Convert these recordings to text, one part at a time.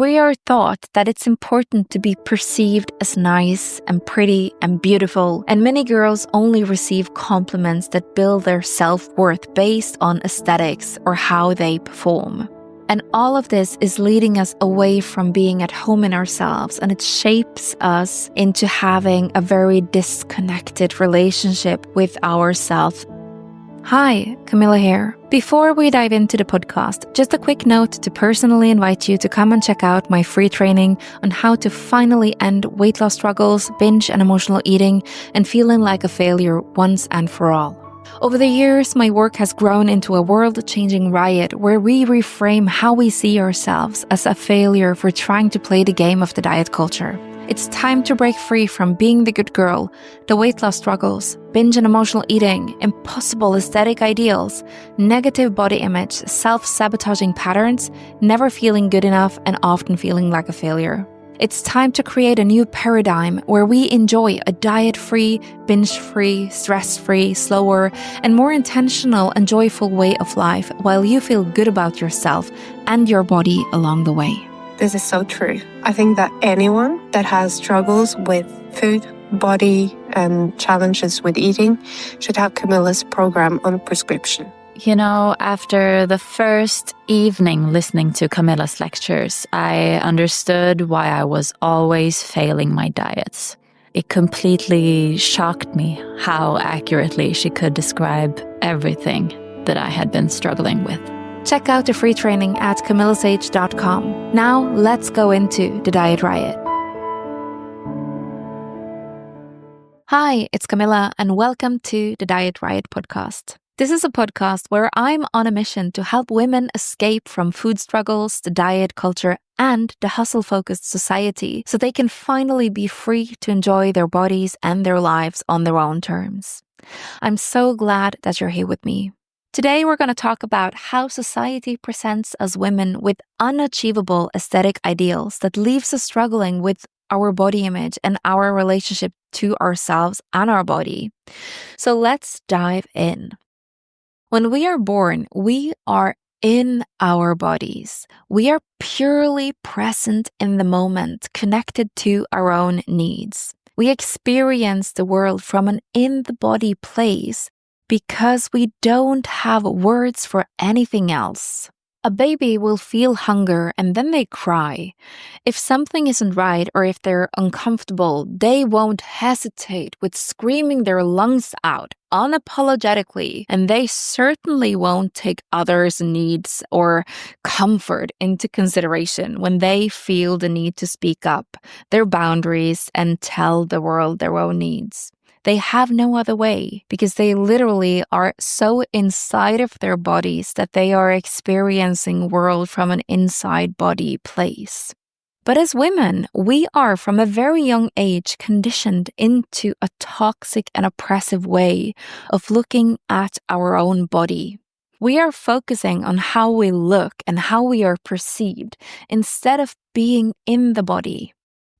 We are taught that it's important to be perceived as nice and pretty and beautiful, and many girls only receive compliments that build their self-worth based on aesthetics or how they perform. And all of this is leading us away from being at home in ourselves, and it shapes us into having a very disconnected relationship with ourselves. Hi, Camilla here. Before we dive into the podcast, just a quick note to personally invite you to come and check out my free training on how to finally end weight loss struggles, binge and emotional eating, and feeling like a failure once and for all. Over the years, my work has grown into a world-changing riot where we reframe how we see ourselves as a failure for trying to play the game of the diet culture. It's time to break free from being the good girl, the weight loss struggles, binge and emotional eating, impossible aesthetic ideals, negative body image, self-sabotaging patterns, never feeling good enough, and often feeling like a failure. It's time to create a new paradigm where we enjoy a diet-free, binge-free, stress-free, slower, and more intentional and joyful way of life while you feel good about yourself and your body along the way. This is so true. I think that anyone that has struggles with food, body, and challenges with eating should have Camilla's program on prescription. You know, after the first evening listening to Camilla's lectures, I understood why I was always failing my diets. It completely shocked me how accurately she could describe everything that I had been struggling with. Check out the free training at camillasage.com. Now, let's go into the Diet Riot. Hi, it's Camilla, and welcome to the Diet Riot podcast. This is a podcast where I'm on a mission to help women escape from food struggles, the diet culture, and the hustle-focused society so they can finally be free to enjoy their bodies and their lives on their own terms. I'm so glad that you're here with me. Today, we're going to talk about how society presents us women with unachievable aesthetic ideals that leaves us struggling with our body image and our relationship to ourselves and our body. So let's dive in. When we are born, we are in our bodies. We are purely present in the moment, connected to our own needs. We experience the world from an in-the-body place because we don't have words for anything else. A baby will feel hunger and then they cry. If something isn't right or if they're uncomfortable, they won't hesitate with screaming their lungs out unapologetically, and they certainly won't take others' needs or comfort into consideration when they feel the need to speak up their boundaries and tell the world their own needs. They have no other way because they literally are so inside of their bodies that they are experiencing world from an inside body place. But as women, we are from a very young age conditioned into a toxic and oppressive way of looking at our own body. We are focusing on how we look and how we are perceived instead of being in the body.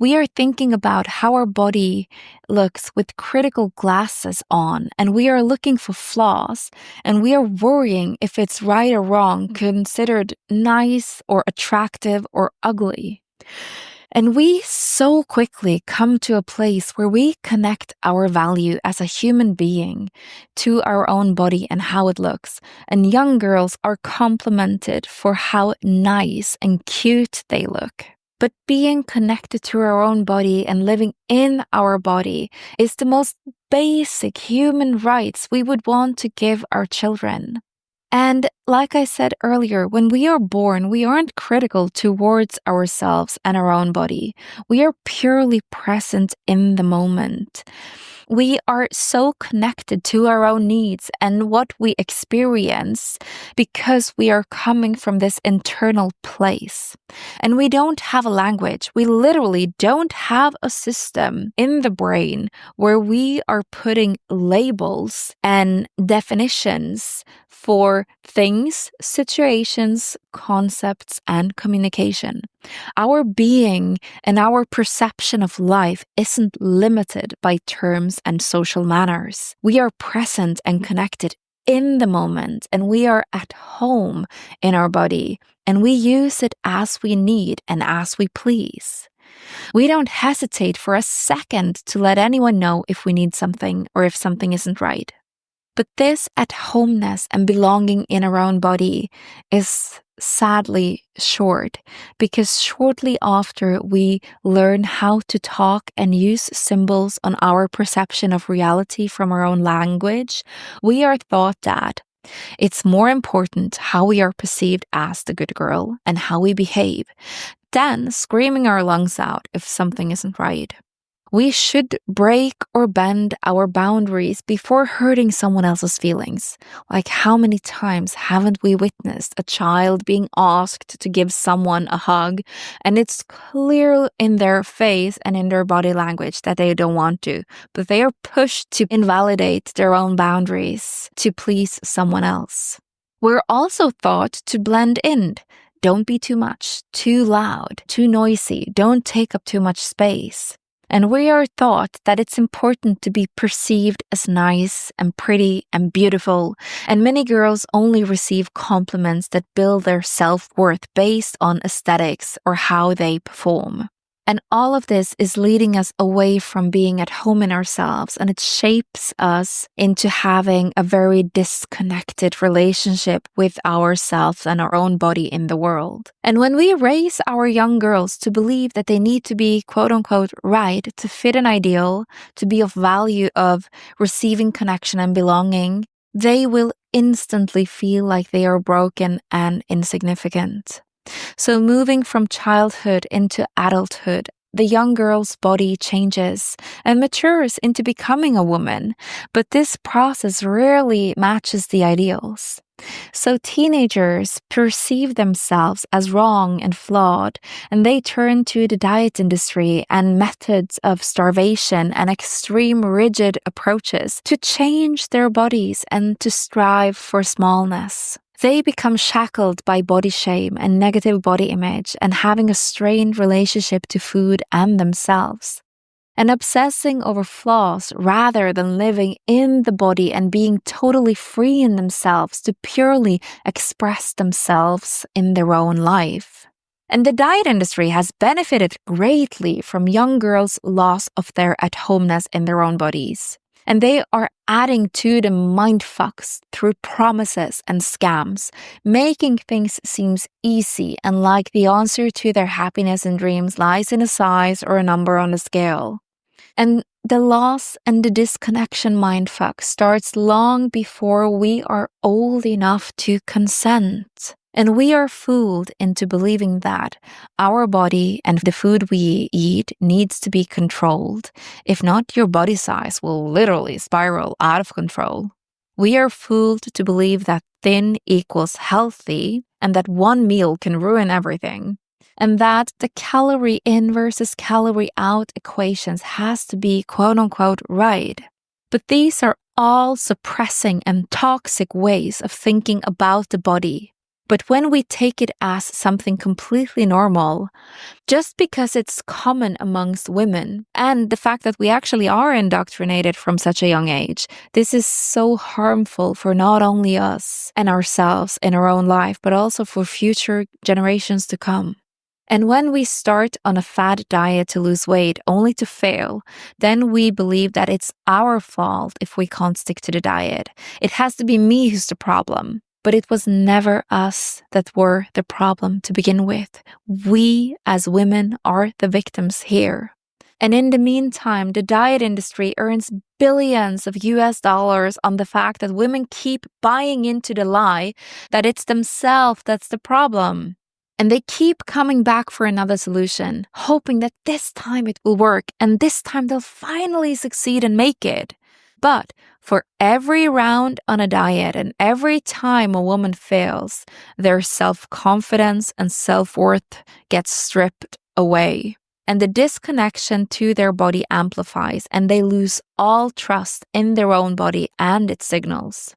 We are thinking about how our body looks with critical glasses on, and we are looking for flaws, and we are worrying if it's right or wrong, considered nice or attractive or ugly. And we so quickly come to a place where we connect our value as a human being to our own body and how it looks. And young girls are complimented for how nice and cute they look. But being connected to our own body and living in our body is the most basic human rights we would want to give our children. And like I said earlier, when we are born, we aren't critical towards ourselves and our own body. We are purely present in the moment. We are so connected to our own needs and what we experience because we are coming from this internal place. And we don't have a language. We literally don't have a system in the brain where we are putting labels and definitions for things, situations, concepts, and communication. Our being and our perception of life isn't limited by terms and social manners. We are present and connected in the moment and we are at home in our body and we use it as we need and as we please. We don't hesitate for a second to let anyone know if we need something or if something isn't right. But this at-homeness and belonging in our own body is sadly short, because shortly after we learn how to talk and use symbols on our perception of reality from our own language, we are taught that it's more important how we are perceived as the good girl and how we behave than screaming our lungs out if something isn't right. We should break or bend our boundaries before hurting someone else's feelings. Like, how many times haven't we witnessed a child being asked to give someone a hug, and it's clear in their face and in their body language that they don't want to, but they are pushed to invalidate their own boundaries to please someone else. We're also taught to blend in. Don't be too much, too loud, too noisy, don't take up too much space. And we are taught that it's important to be perceived as nice and pretty and beautiful, and many girls only receive compliments that build their self-worth based on aesthetics or how they perform. And all of this is leading us away from being at home in ourselves, and it shapes us into having a very disconnected relationship with ourselves and our own body in the world. And when we raise our young girls to believe that they need to be quote-unquote right to fit an ideal, to be of value of receiving connection and belonging, they will instantly feel like they are broken and insignificant. So moving from childhood into adulthood, the young girl's body changes and matures into becoming a woman, but this process rarely matches the ideals. So teenagers perceive themselves as wrong and flawed, and they turn to the diet industry and methods of starvation and extreme rigid approaches to change their bodies and to strive for smallness. They become shackled by body shame and negative body image and having a strained relationship to food and themselves, and obsessing over flaws rather than living in the body and being totally free in themselves to purely express themselves in their own life. And the diet industry has benefited greatly from young girls' loss of their at-homeness in their own bodies. And they are adding to the mindfucks through promises and scams, making things seem easy and like the answer to their happiness and dreams lies in a size or a number on the scale. And the loss and the disconnection mindfuck starts long before we are old enough to consent. And we are fooled into believing that our body and the food we eat needs to be controlled. If not, your body size will literally spiral out of control. We are fooled to believe that thin equals healthy and that one meal can ruin everything. And that the calorie in versus calorie out equations has to be quote-unquote right. But these are all suppressing and toxic ways of thinking about the body. But when we take it as something completely normal, just because it's common amongst women, and the fact that we actually are indoctrinated from such a young age, this is so harmful for not only us and ourselves in our own life, but also for future generations to come. And when we start on a fad diet to lose weight only to fail, then we believe that it's our fault if we can't stick to the diet. It has to be me who's the problem. But it was never us that were the problem to begin with. We as women are the victims here. And in the meantime, the diet industry earns billions of US dollars on the fact that women keep buying into the lie that it's themselves that's the problem. And they keep coming back for another solution, hoping that this time it will work and this time they'll finally succeed and make it. But for every round on a diet and every time a woman fails, their self-confidence and self-worth gets stripped away. And the disconnection to their body amplifies, and they lose all trust in their own body and its signals.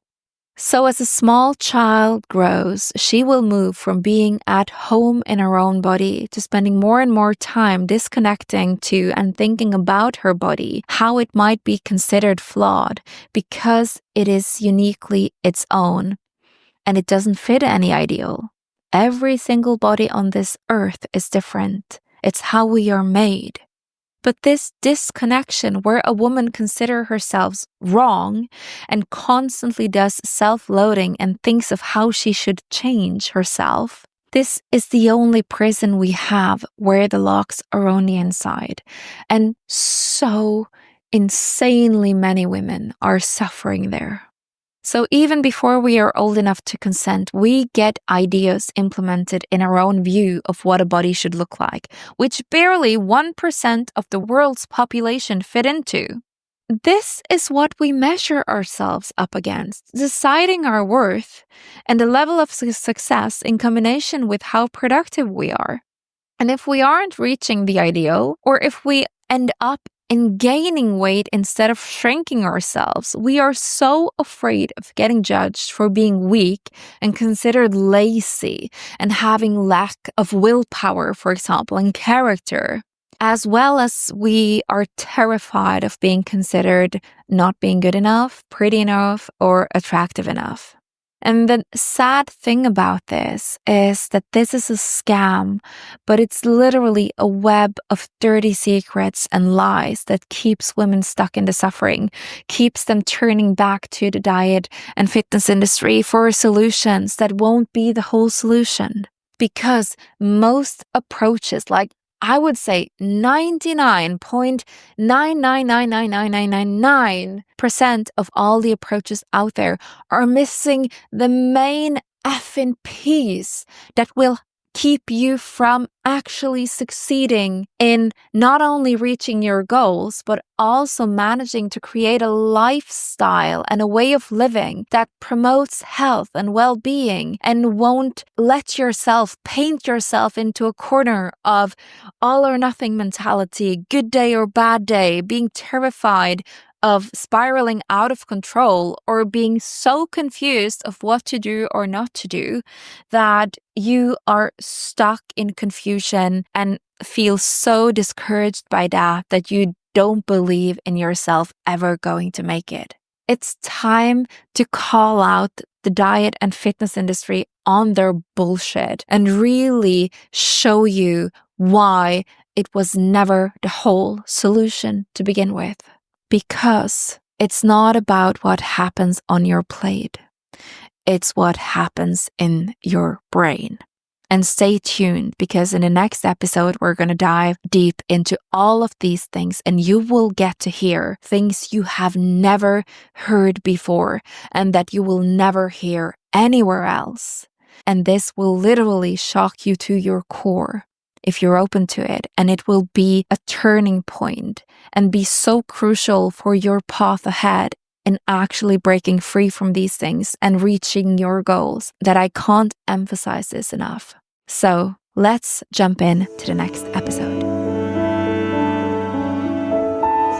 So as a small child grows, she will move from being at home in her own body to spending more and more time disconnecting to and thinking about her body, how it might be considered flawed because it is uniquely its own and it doesn't fit any ideal. Every single body on this earth is different. It's how we are made. But this disconnection where a woman considers herself wrong and constantly does self-loathing and thinks of how she should change herself, this is the only prison we have where the locks are on the inside. And so insanely many women are suffering there. So even before we are old enough to consent, we get ideas implemented in our own view of what a body should look like, which barely 1% of the world's population fit into. This is what we measure ourselves up against, deciding our worth and the level of success in combination with how productive we are. And if we aren't reaching the ideal, or if we end up in gaining weight instead of shrinking ourselves, we are so afraid of getting judged for being weak and considered lazy and having lack of willpower, for example, and character, as well as we are terrified of being considered not being good enough, pretty enough, or attractive enough. And the sad thing about this is that this is a scam, but it's literally a web of dirty secrets and lies that keeps women stuck in the suffering, keeps them turning back to the diet and fitness industry for solutions that won't be the whole solution. Because most approaches, like I would say 99.9999999% of all the approaches out there are missing the main effing piece that will keep you from actually succeeding in not only reaching your goals, but also managing to create a lifestyle and a way of living that promotes health and well-being and won't let yourself paint yourself into a corner of all or nothing mentality, good day or bad day, being terrified of spiraling out of control or being so confused of what to do or not to do that you are stuck in confusion and feel so discouraged by that you don't believe in yourself ever going to make it. It's time to call out the diet and fitness industry on their bullshit and really show you why it was never the whole solution to begin with. Because it's not about what happens on your plate. It's what happens in your brain. And stay tuned because in the next episode, we're going to dive deep into all of these things and you will get to hear things you have never heard before and that you will never hear anywhere else. And this will literally shock you to your core if you're open to it, and it will be a turning point and be so crucial for your path ahead in actually breaking free from these things and reaching your goals that I can't emphasize this enough. So let's jump in to the next episode.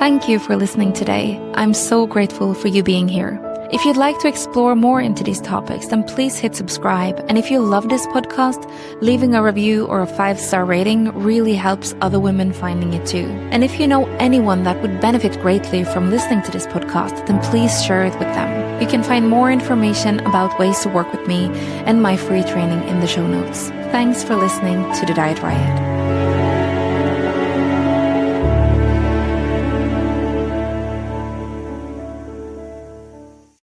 Thank you for listening today. I'm so grateful for you being here. If you'd like to explore more into these topics, then please hit subscribe. And if you love this podcast, leaving a review or a 5-star rating really helps other women finding it too. And if you know anyone that would benefit greatly from listening to this podcast, then please share it with them. You can find more information about ways to work with me and my free training in the show notes. Thanks for listening to The Diet Riot.